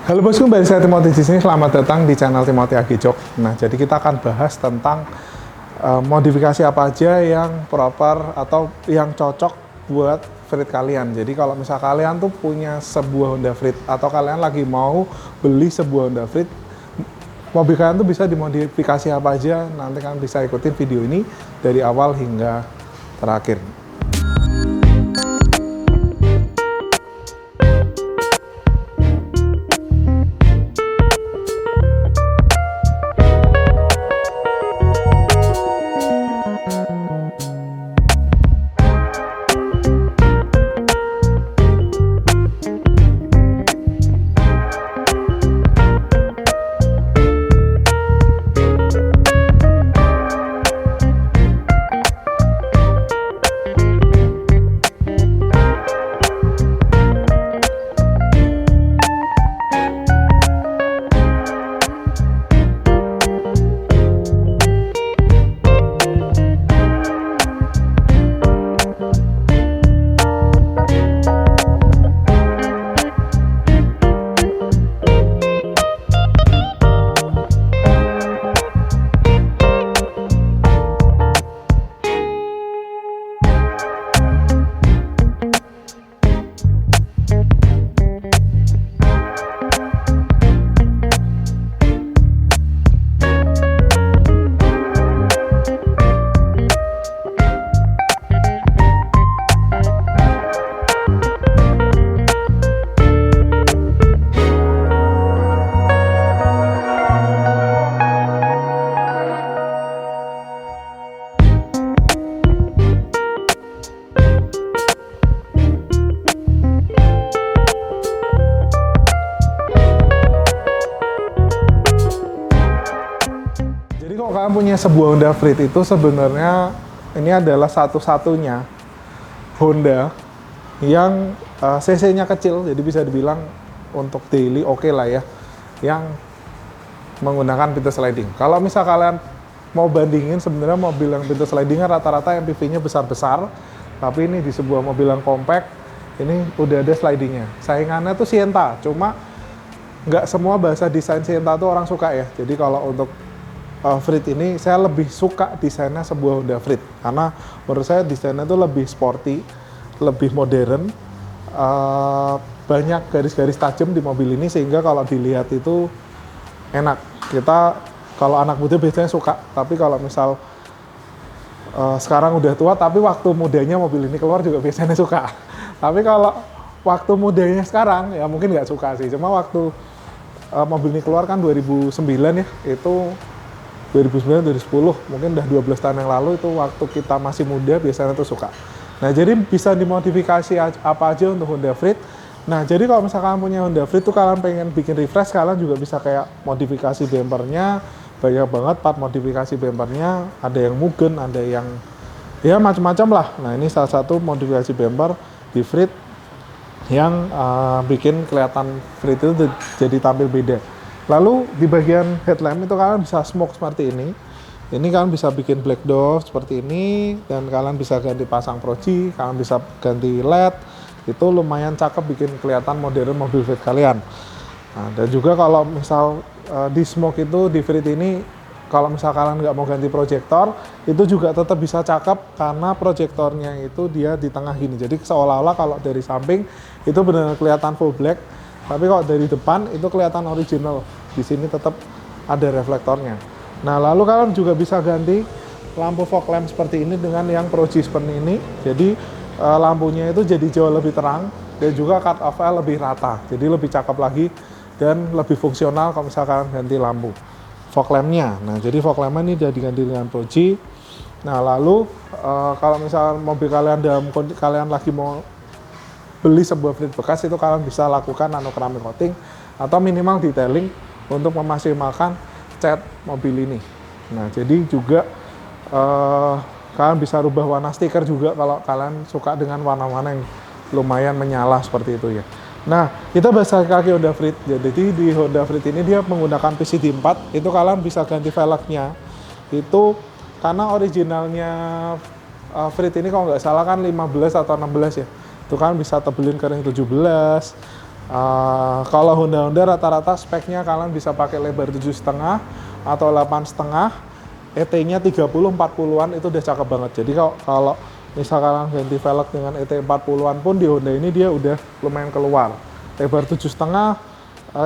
Halo bosku, kembali saya Timothy di sini. Selamat datang di channel Timothy Agijok. Nah, jadi kita akan bahas tentang modifikasi apa aja yang proper atau yang cocok buat Freed kalian. Jadi kalau misal kalian tuh punya sebuah Honda Freed atau kalian lagi mau beli sebuah Honda Freed, mobil kalian tuh bisa dimodifikasi apa aja. Nanti kalian bisa ikutin video ini dari awal hingga terakhir. Kalau kalian punya sebuah Honda Freed itu sebenarnya ini adalah satu-satunya Honda yang cc-nya kecil, jadi bisa dibilang untuk daily oke lah ya, yang menggunakan pintu sliding. Kalau misal kalian mau bandingin, sebenarnya mobil yang pintu sliding rata-rata MPV-nya besar-besar, tapi ini di sebuah mobil yang compact, ini udah ada slidingnya. Saingannya tuh Sienta, cuma nggak semua bahasa desain Sienta tuh orang suka ya. Jadi kalau untuk Freed ini saya lebih suka desainnya sebuah Honda Freed karena menurut saya desainnya itu lebih sporty, lebih modern, banyak garis-garis tajam di mobil ini sehingga kalau dilihat itu enak. Kita kalau anak muda biasanya suka, tapi kalau misal sekarang udah tua tapi waktu mudanya mobil ini keluar juga biasanya suka. Tapi kalau waktu mudanya sekarang ya mungkin nggak suka sih. Cuma waktu mobil ini keluar kan 2009 ya, itu 2009-2010, mungkin udah 12 tahun yang lalu, itu waktu kita masih muda biasanya tuh suka. Nah, jadi bisa dimodifikasi apa aja untuk Honda Freed. Nah, jadi kalau misalkan punya Honda Freed tuh kalian pengen bikin refresh, kalian juga bisa kayak modifikasi bumpernya, banyak banget part modifikasi bumpernya, ada yang Mugen, ada yang ya macam-macam lah. Nah, ini salah satu modifikasi bumper di Freed yang bikin kelihatan Freed itu jadi tampil beda. Lalu di bagian headlamp itu kalian bisa smoke seperti ini. Ini kalian bisa bikin black door seperti ini, dan kalian bisa ganti pasang proji, kalian bisa ganti LED. Itu lumayan cakep, bikin kelihatan modern mobil Freed kalian. Nah, dan juga kalau misal di smoke itu di Freed ini, kalau misal kalian nggak mau ganti proyektor, itu juga tetap bisa cakep karena proyektornya itu dia di tengah gini. Jadi seolah-olah kalau dari samping itu benar-benar kelihatan full black. Tapi kalau dari depan itu kelihatan original. Di sini tetap ada reflektornya. Nah, lalu kalian juga bisa ganti lampu fog lamp seperti ini dengan yang proji seperti ini. Jadi lampunya itu jadi jauh lebih terang dan juga cut off-nya lebih rata. Jadi lebih cakep lagi dan lebih fungsional kalau misalkan ganti lampu fog lamp-nya. Nah, jadi fog lamp ini udah diganti dengan proji. Nah, lalu kalau misal mobil kalian kalian lagi mau beli sebuah Freed bekas, itu kalian bisa lakukan nano keramik coating atau minimal detailing untuk memaksimalkan cat mobil ini. Nah, jadi juga kalian bisa rubah warna stiker juga kalau kalian suka dengan warna-warna yang lumayan menyala seperti itu ya. Nah, kita bahas kaki Honda Freed. Jadi di Honda Freed ini dia menggunakan PCD 4, itu kalian bisa ganti velgnya. Itu karena originalnya Freed ini kalau nggak salah kan 15 atau 16 ya. Itu kan bisa tebelin ke ring 17, Kalau Honda rata-rata speknya kalian bisa pakai lebar 7,5 atau 8,5, ET-nya 30-40-an itu udah cakep banget. Jadi kalau misal kalian ganti velg dengan ET 40-an pun di Honda ini dia udah lumayan keluar. Lebar 7,5,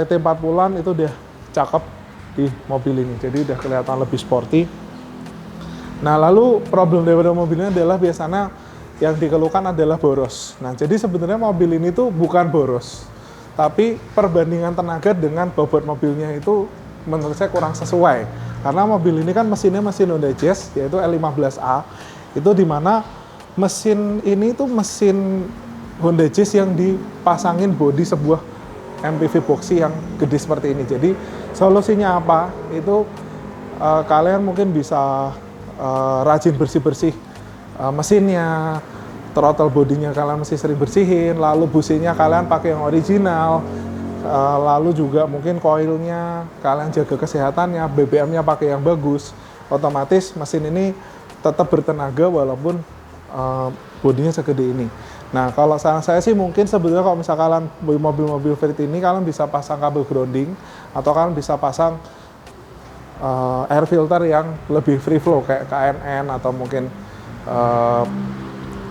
ET 40-an itu udah cakep di mobil ini. Jadi udah kelihatan lebih sporty. Nah, lalu problem daripada mobil ini adalah biasanya yang dikeluhkan adalah boros. Nah, jadi sebenarnya mobil ini tuh bukan boros, tapi perbandingan tenaga dengan bobot mobilnya itu menurut saya kurang sesuai. Karena mobil ini kan mesinnya mesin Honda Jazz, yaitu L15A. Itu dimana mesin ini tuh mesin Honda Jazz yang dipasangin bodi sebuah MPV boxy yang gede seperti ini. Jadi solusinya apa? Itu kalian mungkin bisa rajin bersih-bersih mesinnya, throttle bodinya kalian mesti sering bersihin, lalu businya kalian pakai yang original, lalu juga mungkin koilnya kalian jaga kesehatannya, BBM-nya pakai yang bagus, otomatis mesin ini tetap bertenaga walaupun bodinya segede ini. Nah, kalau saran saya sih mungkin sebenarnya kalau misalkan kalian mobil-mobil Vert ini kalian bisa pasang kabel grounding atau kalian bisa pasang air filter yang lebih free flow kayak KNN atau mungkin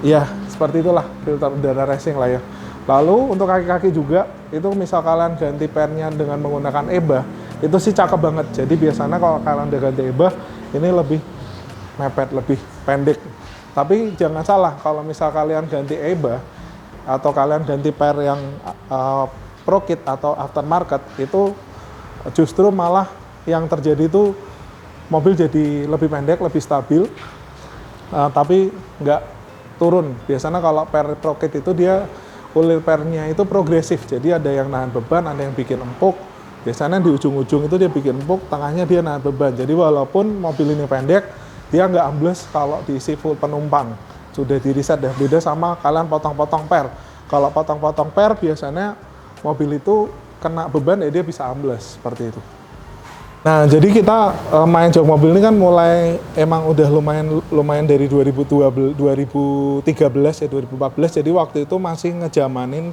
ya seperti itulah, filter udara racing lah ya. Lalu untuk kaki-kaki juga itu misal kalian ganti pernya dengan menggunakan EBA itu sih cakep banget. Jadi biasanya kalau kalian udah ganti EBA ini lebih mepet, lebih pendek. Tapi jangan salah, kalau misal kalian ganti EBA atau kalian ganti per yang Pro Kit atau aftermarket itu justru malah yang terjadi itu mobil jadi lebih pendek, lebih stabil, tapi nggak turun. Biasanya kalau per Pro Kit itu dia ulir pernya itu progresif, jadi ada yang nahan beban, ada yang bikin empuk. Biasanya di ujung-ujung itu dia bikin empuk, tengahnya dia nahan beban. Jadi walaupun mobil ini pendek, dia nggak ambles kalau diisi full penumpang. Sudah di reset dah, beda sama kalian potong-potong per. Kalau potong-potong per biasanya mobil itu kena beban ya dia bisa ambles, seperti itu. Nah, jadi kita main jok mobil ini kan mulai emang udah lumayan dari 2013 ya 2014. Jadi waktu itu masih ngejamanin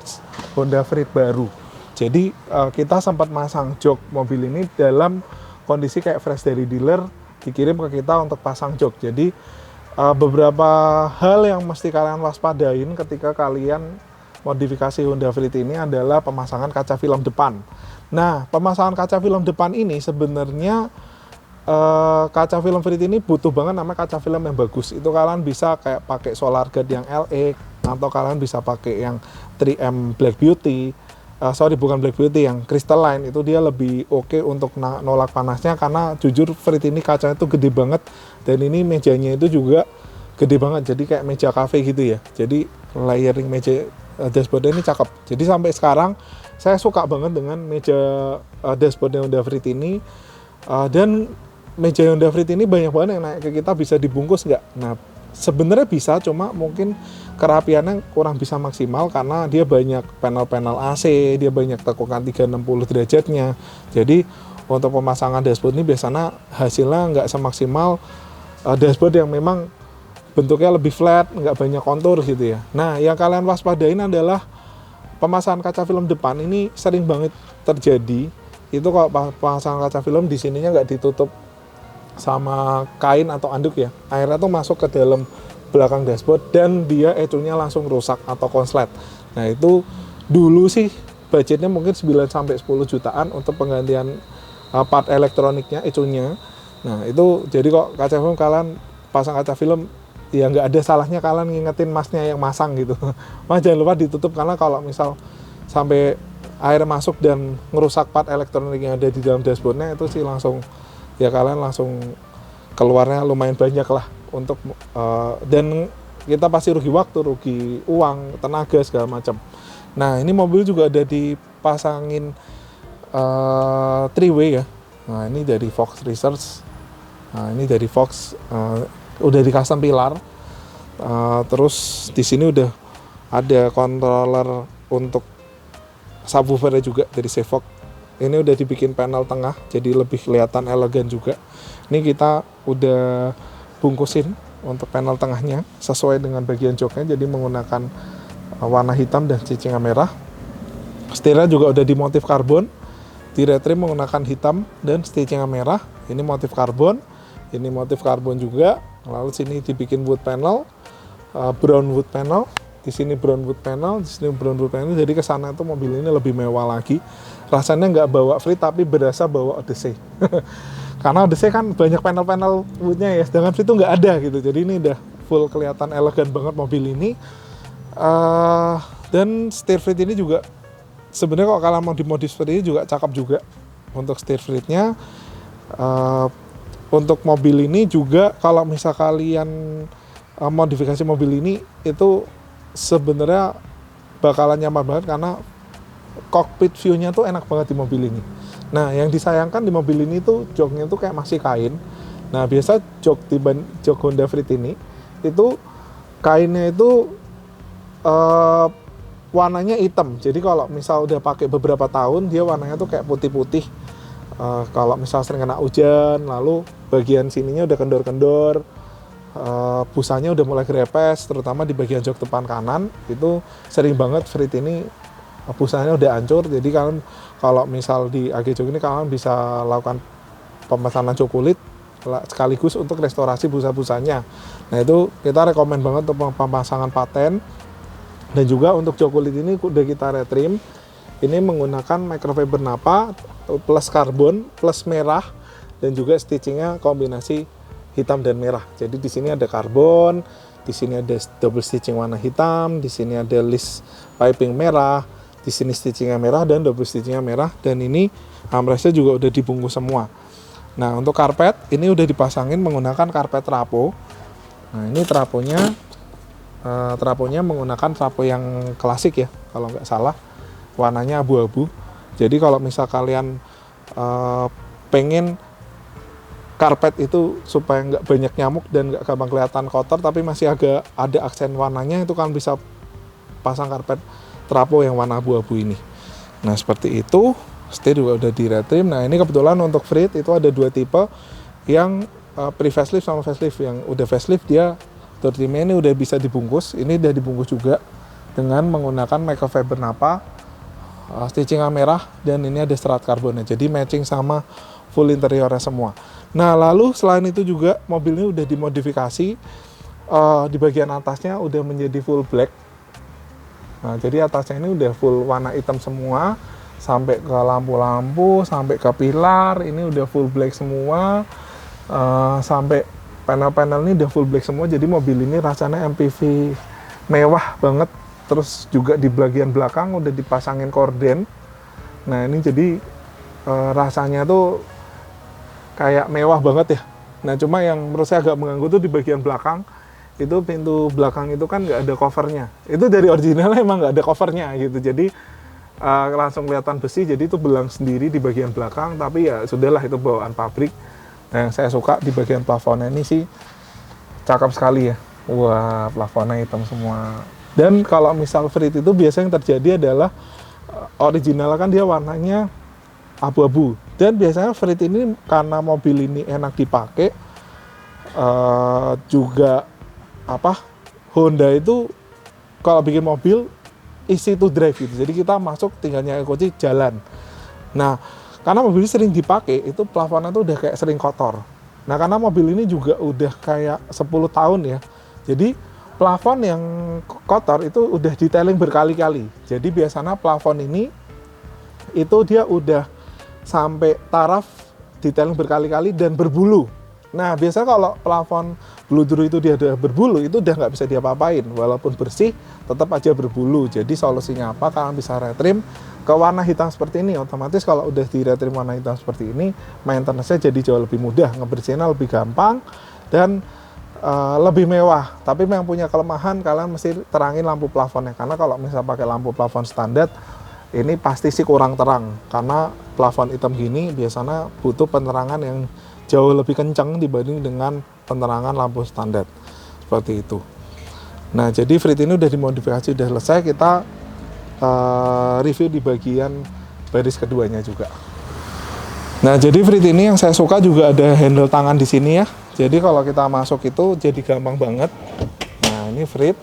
Honda Freed baru. Jadi kita sempat masang jok mobil ini dalam kondisi kayak fresh dari dealer, dikirim ke kita untuk pasang jok. Jadi beberapa hal yang mesti kalian waspadain ketika kalian modifikasi Honda Freed ini adalah pemasangan kaca film depan. Nah, pemasangan kaca film depan ini sebenarnya kaca film Freed ini butuh banget namanya kaca film yang bagus. Itu kalian bisa kayak pakai Solar Guard yang LX atau kalian bisa pakai yang 3M Black Beauty. Bukan Black Beauty, yang Crystalline itu dia lebih oke untuk nolak panasnya karena jujur Freed ini kacanya itu gede banget dan ini mejanya itu juga gede banget. Jadi kayak meja cafe gitu ya. Jadi layering meja dashboard ini cakep. Jadi sampai sekarang saya suka banget dengan meja dashboard Honda Freed ini, dan meja Honda Freed ini banyak banget yang naik ke kita bisa dibungkus nggak? Nah, sebenarnya bisa, cuma mungkin kerapiannya kurang bisa maksimal karena dia banyak panel-panel AC, dia banyak tekukan 360 derajatnya. Jadi untuk pemasangan dashboard ini biasanya hasilnya nggak semaksimal dashboard yang memang bentuknya lebih flat, nggak banyak kontur gitu ya. Nah, yang kalian waspadain adalah pemasangan kaca film depan ini sering banget terjadi. Itu kalau pemasangan kaca film di sininya nggak ditutup sama kain atau anduk ya. Airnya tuh masuk ke dalam belakang dashboard dan dia ecunya langsung rusak atau konslet. Nah, itu dulu sih budgetnya mungkin 9-10 jutaan untuk penggantian part elektroniknya, ecunya. Nah, itu jadi kok kaca film kalian pasang kaca film ya nggak ada salahnya kalian ngingetin masnya yang masang gitu. Mas jangan lupa ditutup karena kalau misal sampai air masuk dan ngerusak part elektronik yang ada di dalam dashboardnya itu sih langsung ya kalian langsung keluarnya lumayan banyak lah untuk dan kita pasti rugi waktu, rugi uang, tenaga segala macam. Nah, ini mobil juga ada dipasangin 3-way ya. Nah, ini dari Fox Research. Nah, ini dari Fox udah di custom pilar, terus di sini udah ada controller untuk subwoofernya juga dari Sevox. Ini udah dibikin panel tengah jadi lebih kelihatan elegan juga. Ini kita udah bungkusin untuk panel tengahnya sesuai dengan bagian joknya, jadi menggunakan warna hitam dan cincin merah. Setirnya juga udah dimotif karbon, di retrim menggunakan hitam dan stitchingnya merah. Ini motif karbon, ini motif karbon juga. Lalu sini dibikin wood panel, brown wood panel. Di sini brown wood panel, di sini brown wood panel. Jadi kesana itu mobil ini lebih mewah lagi. Rasanya nggak bawa Freed tapi berasa bawa Odyssey. Karena Odyssey kan banyak panel-panel woodnya ya, sedangkan Freed itu nggak ada gitu. Jadi ini udah full kelihatan elegan banget mobil ini. Dan steer Freed ini juga sebenarnya kalau mau dimodif seperti ini juga cakep juga untuk steer Freed-nya. Untuk mobil ini juga kalau misal kalian modifikasi mobil ini itu sebenarnya bakalan nyaman banget karena cockpit view-nya tuh enak banget di mobil ini. Nah, yang disayangkan di mobil ini tuh joknya tuh kayak masih kain. Nah, biasa jok Honda Freed ini itu kainnya itu warnanya hitam. Jadi kalau misal udah pakai beberapa tahun dia warnanya tuh kayak putih-putih. Kalau misal sering kena hujan, lalu bagian sininya udah kendor-kendor. Busanya udah mulai grepes, terutama di bagian jok depan kanan itu sering banget Freed ini busanya udah hancur. Jadi kalian kalau misal di AG Jok ini kalian bisa lakukan pemesanan jok kulit sekaligus untuk restorasi busa-busanya. Nah itu kita rekomen banget untuk pemasangan paten. Dan juga untuk jok kulit ini udah kita retrim. Ini menggunakan microfiber Nappa plus karbon plus merah dan juga stitchingnya kombinasi hitam dan merah. Jadi di sini ada karbon, di sini ada double stitching warna hitam, di sini ada list piping merah, di sini stitchingnya merah dan double stitchingnya merah. Dan ini armrestnya juga udah dibungkus semua. Nah untuk karpet ini udah dipasangin menggunakan karpet trapo. Nah ini traponya menggunakan trapo yang klasik ya, kalau nggak salah warnanya abu-abu. Jadi kalau misal kalian pengen karpet itu supaya nggak banyak nyamuk dan nggak gampang kelihatan kotor tapi masih agak ada aksen warnanya, itu kan bisa pasang karpet trapo yang warna abu-abu ini. Nah seperti itu. Setir juga udah di retrim. Nah ini kebetulan untuk Freed itu ada dua tipe, yang pre-facelift sama facelift. Yang udah facelift dia tertimnya ini udah bisa dibungkus. Ini udah dibungkus juga dengan menggunakan microfiber Nappa, stitching merah, dan ini ada serat karbonnya. Jadi matching sama full interiornya semua. Nah lalu selain itu juga mobil ini udah dimodifikasi, di bagian atasnya udah menjadi full black. Nah jadi atasnya ini udah full warna hitam semua, sampai ke lampu-lampu, sampai ke pilar ini udah full black semua, sampai panel-panel ini udah full black semua. Jadi mobil ini rasanya MPV mewah banget. Terus juga di bagian belakang udah dipasangin korden. Nah ini jadi rasanya tuh kayak mewah banget ya. Nah cuma yang menurut saya agak mengganggu tuh di bagian belakang, itu pintu belakang itu kan nggak ada covernya. Itu dari originalnya emang nggak ada covernya gitu. Jadi langsung kelihatan besi, jadi itu belang sendiri di bagian belakang. Tapi ya sudahlah, itu bawaan pabrik. Nah yang saya suka di bagian plafonnya ini sih cakep sekali ya. Wah plafonnya hitam semua. Dan kalau misal Freed itu biasanya yang terjadi adalah original kan dia warnanya abu-abu. Dan biasanya Freed ini karena mobil ini enak dipakai, juga Honda itu kalau bikin mobil easy to drive gitu. Jadi kita masuk tinggal nyalain kunci jalan. Nah, karena mobil ini sering dipakai, itu plafonnya tuh udah kayak sering kotor. Nah, karena mobil ini juga udah kayak 10 tahun ya. Jadi plafon yang kotor itu udah detailing berkali-kali. Jadi biasanya plafon ini itu dia udah sampai taraf detailing berkali-kali dan berbulu. Nah, biasanya kalau plafon bludru itu dia udah berbulu, itu udah nggak bisa diapa-apain. Walaupun bersih, tetap aja berbulu. Jadi solusinya apa? Kalian bisa retrim ke warna hitam seperti ini. Otomatis kalau udah di retrim warna hitam seperti ini, maintenance-nya jadi jauh lebih mudah, ngebersihinnya lebih gampang, dan lebih mewah. Tapi yang punya kelemahan, kalian mesti terangin lampu plafonnya. Karena kalau misalnya pakai lampu plafon standar, ini pasti sih kurang terang. Karena plafon hitam gini biasanya butuh penerangan yang jauh lebih kencang dibanding dengan penerangan lampu standar. Seperti itu. Nah, jadi Freed ini udah dimodifikasi, udah selesai. Kita review di bagian baris keduanya juga. Nah, jadi Freed ini yang saya suka juga ada handle tangan di sini ya. Jadi kalau kita masuk itu jadi gampang banget. Nah, ini Freed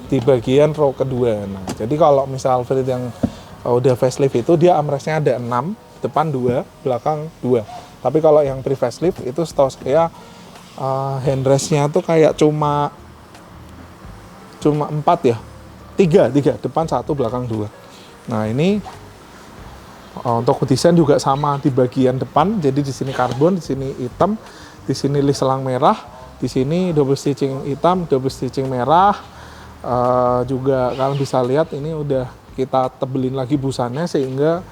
di bagian row kedua. Nah, jadi kalau misal Freed yang udah facelift itu dia armrestnya ada 6, depan 2, belakang 2. Tapi kalau yang pre facelift itu setahu saya handrestnya tuh kayak cuma 4 ya, 3, depan 1, belakang 2. Nah ini untuk desain juga sama di bagian depan, jadi di sini karbon, di sini hitam, di sini list selang merah, di sini double stitching hitam, double stitching merah. Juga kalian bisa lihat ini udah kita tebelin lagi busanya sehingga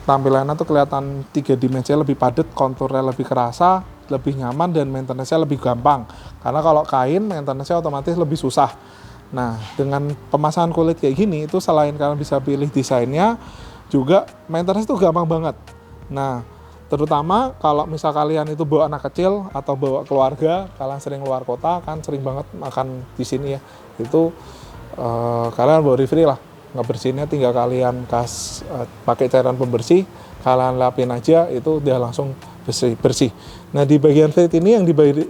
tampilannya tuh kelihatan 3 dimensinya lebih padat, konturnya lebih kerasa, lebih nyaman, dan maintenance-nya lebih gampang. Karena kalau kain maintenance-nya otomatis lebih susah. Nah, dengan pemasangan kulit kayak gini itu selain kalian bisa pilih desainnya, juga maintenance itu gampang banget. Nah, terutama kalau misal kalian itu bawa anak kecil atau bawa keluarga, kalian sering keluar kota kan sering banget makan di sini ya. Itu kalian bawa refree lah. Ngebersihinnya tinggal kalian pakai cairan pembersih, kalian lapin aja itu udah langsung bersih. Nah di bagian fit ini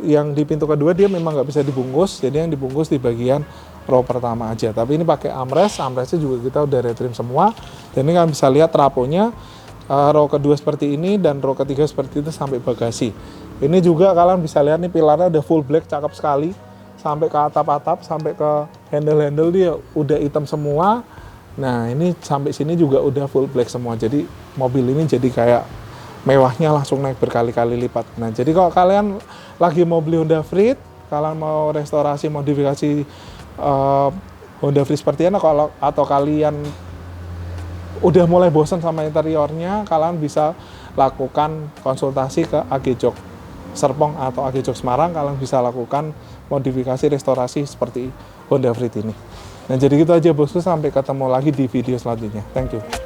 yang di pintu kedua dia memang nggak bisa dibungkus, jadi yang dibungkus di bagian row pertama aja. Tapi ini pakai armrestnya juga kita udah retrim semua. Dan ini kalian bisa lihat traponya row kedua seperti ini dan row ketiga seperti itu sampai bagasi. Ini juga kalian bisa lihat nih pilarnya udah full black, cakep sekali. Sampai ke atap-atap, sampai ke handle-handle dia udah hitam semua. Nah ini sampai sini juga udah full black semua, jadi mobil ini jadi kayak mewahnya langsung naik berkali-kali lipat. Nah jadi kalau kalian lagi mau beli Honda Freed, kalian mau restorasi modifikasi Honda Freed seperti ini, atau kalian udah mulai bosan sama interiornya, kalian bisa lakukan konsultasi ke AG Jok Serpong atau AG Jok Semarang. Kalian bisa lakukan modifikasi restorasi seperti Honda Freed ini. Nah jadi gitu aja bosku, sampai ketemu lagi di video selanjutnya. Thank you.